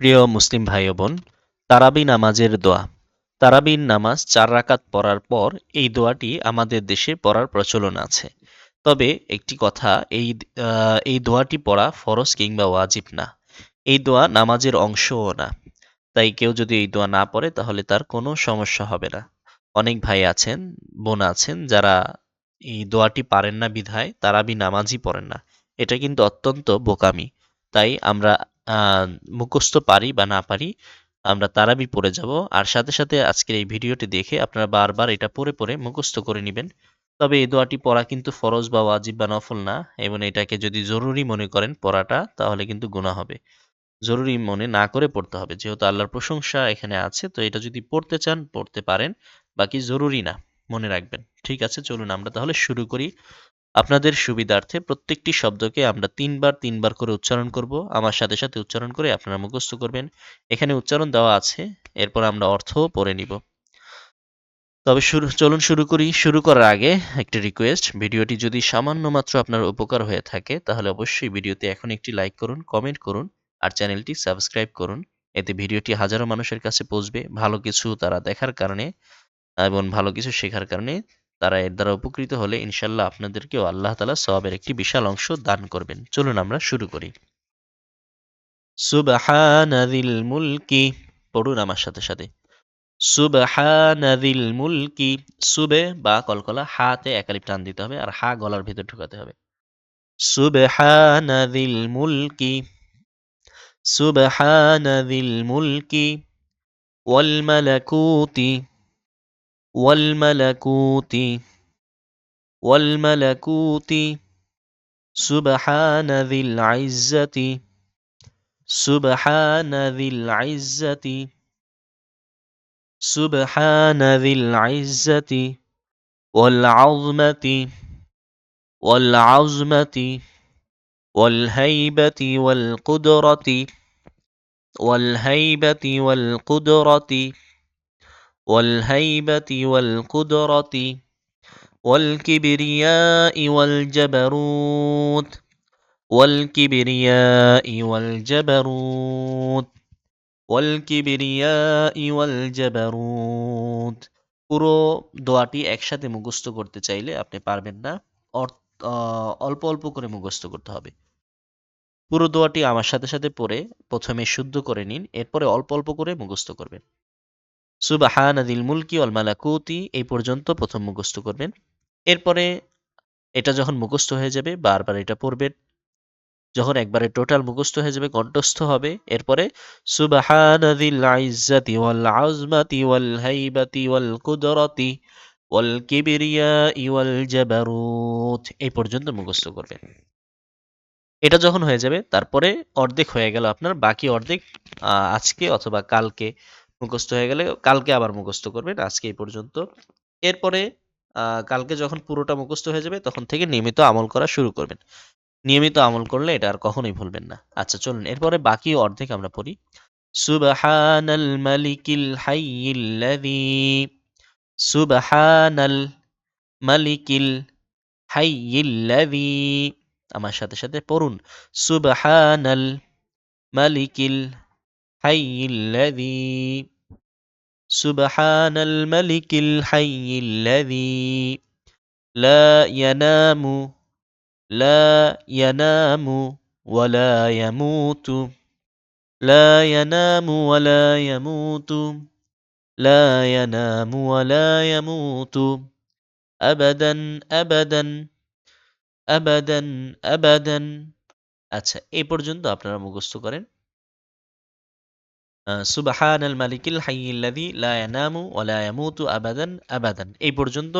প্রিয় মুসলিম ভাই ও বোন, তারাবি নামাজের দোয়া। তারাবির নামাজ ৪ রাকাত পড়ার পর এই দোয়াটি আমাদের দেশে পড়ার প্রচলন আছে। তবে একটি কথা, এই দোয়াটি পড়া ফরজ কিংবা ওয়াজিব না। এই দোয়া নামাজের অংশও না। তাই কেউ যদি এই দোয়া না পড়ে তাহলে তার কোনো সমস্যা হবে না। অনেক ভাই আছেন, বোন আছেন যারা এই দোয়াটি পারেন না বিধায় তারাবি নামাজই পড়েন না। এটা কিন্তু অত্যন্ত বোকামি। তাই আমরা মুখস্থ পারি বা না পারি, আমরা তারাবি পড়ে যাব। আর সাথে সাথে আজকের এই ভিডিওটি দেখে আপনারা বারবার এটা পড়ে পড়ে মুখস্থ করে নেবেন। তবে এই দোয়াটি পড়া কিন্তু ফরজ বা ওয়াজিব বা নফল না, এবং এটাকে যদি জরুরি মনে করেন পড়াটা, তাহলে কিন্তু গুনাহ হবে। জরুরি মনে না করে পড়তে হবে, যেহেতু আল্লাহর প্রশংসা এখানে আছে, তো এটা যদি পড়তে চান পড়তে পারেন, বাকি জরুরি না, মনে রাখবেন। ঠিক আছে, চলুন আমরা তাহলে শুরু করি। আপনাদের সুবিধার্থে প্রত্যেকটি শব্দকে আমরা তিনবার তিনবার করে উচ্চারণ করব। আমার সাথে সাথে উচ্চারণ করে আপনারা মুখস্থ করবেন। এখানে উচ্চারণ দেওয়া আছে, এরপর আমরা অর্থও পড়ে নিব। তবে চলুন শুরু করি। শুরু করার আগে একটি রিকোয়েস্ট, ভিডিওটি যদি সামান্য মাত্র আপনার উপকার হয়ে থাকে তাহলে অবশ্যই ভিডিওতে এখন একটি লাইক করুন, কমেন্ট করুন, আর চ্যানেলটি সাবস্ক্রাইব করুন। এতে ভিডিওটি হাজারো মানুষের কাছে পৌঁছবে। ভালো কিছু তারা দেখার কারণে এবং ভালো কিছু শেখার কারণে তারা এর দ্বারা উপকৃত হলে ইনশাল্লাহ আপনাদেরকেও আল্লাহ তাআলা সওয়াবের একটি বিশাল অংশ দান করবেন। চলুন আমরা শুরু করি। সুবহানাযিল মুলকি, পড়ুন আমার সাথে সাথে। সুবহানাযিল মুলকি। সুবে বা কলকলা হাতে একালিপ টান দিতে হবে, আর হা গলার ভিতর ঢুকাতে হবে। সুবহানাযিল মুলকি। সুবহানাযিল মুলকি ওয়াল মালাকুতি। ওয়াল মালাকুতি। ওয়াল মালাকুতি। সুবহানাযিল ইজ্জাতি। সুবহানাযিল ইজ্জাতি। সুবহানাযিল ইজ্জাতি ওয়াল আযমাতি। والعظمة والهيبة والقدرة. والهيبة والقدرة. والهيبة والقدرة والكبرياء والجبروت. والكبرياء والجبروت. والكبرياء والجبروت। পুরো দোয়াটি একসাথে মুখস্থ করতে চাইলে আপনি পারবেন না। অল্প অল্প করে মুখস্থ করতে হবে। পুরো দোয়াটি আমার সাথে সাথে পড়ে প্রথমে শুদ্ধ করে নিন, এরপরে অল্প অল্প করে মুখস্থ করবেন। সুবহানাযিল মুলকি ওয়াল মালাকুতি এই পর্যন্ত প্রথম মুখস্থ করবেন। এরপরে এটা যখন মুখস্থ হয়ে যাবে বারবার এটা পড়বেন। যখন একবারে টোটাল মুখস্থ হয়ে যাবে, কণ্ঠস্থ হবে, এরপরে সুবহানাযিল ইজ্জাতি ওয়াল আযমাতি ওয়াল হাইবাতি ওয়াল কুদরতি ওয়াল কিবরিয়াই ওয়াল জাবারুত এই পর্যন্ত মুখস্থ করবেন। এটা যখন হয়ে যাবে তারপরে অর্ধেক হয়ে গেল আপনার, বাকি অর্ধেক আজকে অথবা কালকে মুখস্থ হয়ে গেলে কালকে আবার মুখস্থ করবেন। আজকে এই পর্যন্ত। এরপরে কালকে যখন পুরোটা মুখস্থ হয়ে যাবে তখন থেকে নিয়মিত আমল করা শুরু করবেন। নিয়মিত আমল করলে এটা আর কখনোই ভুলবেন না। আচ্ছা চলুন এরপরে বাকি অর্ধেক আমরা পড়ি। সুবহানাল মালিকিল হাইয়িল্লাযী। সুবহানাল মালিকিল হাইয়িল্লাযী। আমার সাথে সাথে পড়ুন। সুবহানাল মালিকিল হাইয়িল্লাযী। সুবহানাল মালিকিল হাইয়িল্লাযী লা ইয়ানামু। লা ইয়ানামু ওয়ালা ইয়ামুতু। লা ইয়ানামু ওয়ালা ইয়ামুতু। লা ইয়ানামু ওয়ালা ইয়ামুতু আবাদান আবাদান। আবাদান আবাদান। আচ্ছা এই পর্যন্ত আপনারা মুখস্থ করেন। সুবহানাল মালিকিল হাইয়িল্লাযী লা ইয়ানামু ওয়া লা ইয়ামুতু আবাদান আবাদান এই পর্যন্ত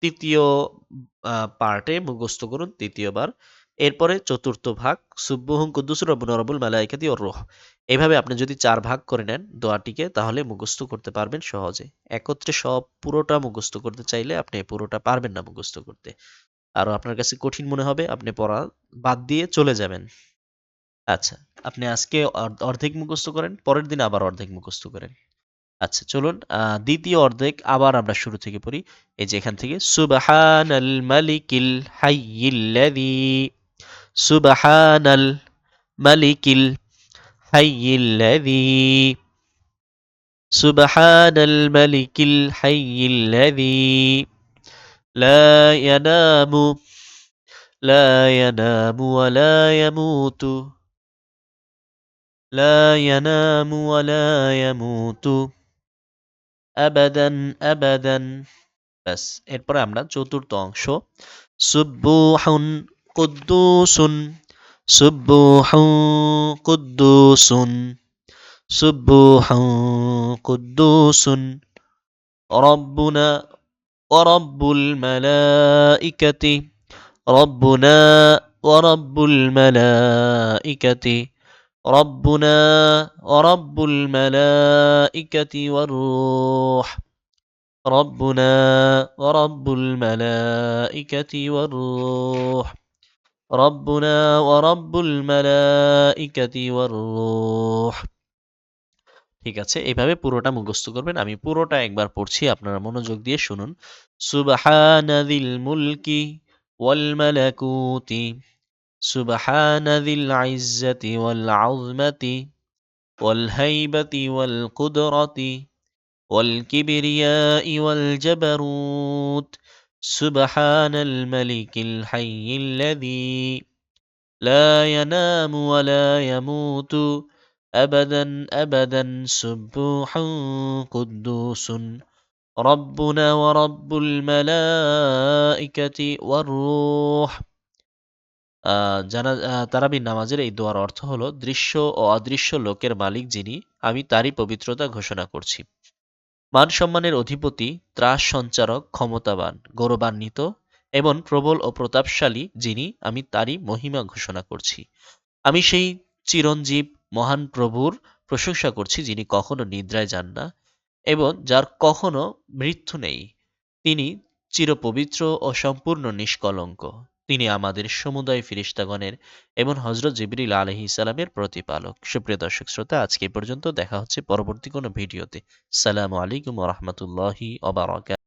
তৃতীয় পার্টে মুখস্থ করুন তৃতীয়বার। এরপরে চতুর্থ ভাগ সুবহুন কুদ্দুস রব্বুনা রব্বুল মালাইকাতি ওয়ার রূহ। এইভাবে আপনি যদি ৪ ভাগ করে নেন দোয়াটিকে তাহলে মুখস্থ করতে পারবেন সহজে। একত্রে সব পুরোটা মুখস্থ করতে চাইলে আপনি পুরোটা পারবেন না মুখস্থ করতে। আরো আপনার কাছে কঠিন মনে হবে, আপনি পড়া বাদ দিয়ে চলে যাবেন। আচ্ছা, আপনি আজকে অর্ধেক মুখস্থ করেন, পরের দিন আবার অর্ধেক মুখস্থ করেন। আচ্ছা চলুন দ্বিতীয় অর্ধেক আবার আমরা শুরু থেকে পড়ি। এই যে এখান থেকে সুবহানাল মালিকিল হাইয়িল্লাযী। সুবহানাল মালিকিল الذي سبحان الملك الحي الذي لا ينام ولا يموت أبدا أبدا ব্যাস এরপরে আমরা চতুর্থ অংশ সুব্বুহুন কুদ্দুসুন সুব্বুহুন কুদ্দুসুন সুব্বুহুন কুদ্দুসুন রব্বুনা ورب الملائكة ربنا ورب الملائكة ربنا ورب الملائكة والروح ربنا ورب الملائكة والروح ربنا ورب الملائكة والروح ঠিক আছে এইভাবে পুরোটা মুখস্থ করবেন আমি পুরোটা একবার পড়ছি আপনারা মনোযোগ দিয়ে শুনুন সুবহানাযিল মুলকি ওয়াল মালাকুতি সুবহানাযিল ইজ্জাতি ওয়াল আযমাতি ওয়াল হাইবাতি ওয়াল কুদরাতি ওয়াল কিবরিয়াই ওয়াল জাবারুত সুবহানাল মালিকিল হাইয়্যিল্লাযী لا ينام ولا يموت أبدا أبدا سبوح قدوس ربنا ورب الملائكة والروح তারাবির নামাজের এই দোয়ার অর্থ হলো দৃশ্য ও অদৃশ্য লোকের মালিক যিনি আমি তারই পবিত্রতা ঘোষণা করছি মান সম্মানের অধিপতি ত্রাস সঞ্চারক ক্ষমতাবান গৌরবান্বিত এবং প্রবল ও প্রতাপশালী যিনি আমি তারই মহিমা ঘোষণা করছি আমি সেই চিরঞ্জীব মহান প্রভুর প্রশংসা করছি যিনি কখনো নিদ্রায় যান না এবং যার কখনো মৃত্যু নেই তিনি চিরপবিত্র ও সম্পূর্ণ নিষ্কলঙ্ক তিনি আমাদের সমুদায় ফিরিস্তাগণের এবং হযরত জিবরিল আলাইহিস সালামের প্রতিপালক সুপ্রিয় দর্শক শ্রোতা আজকে এ পর্যন্ত দেখা হচ্ছে পরবর্তী কোনো ভিডিওতে আসসালামু আলাইকুম ওয়া রাহমাতুল্লাহি ওয়া বারাকাতুহু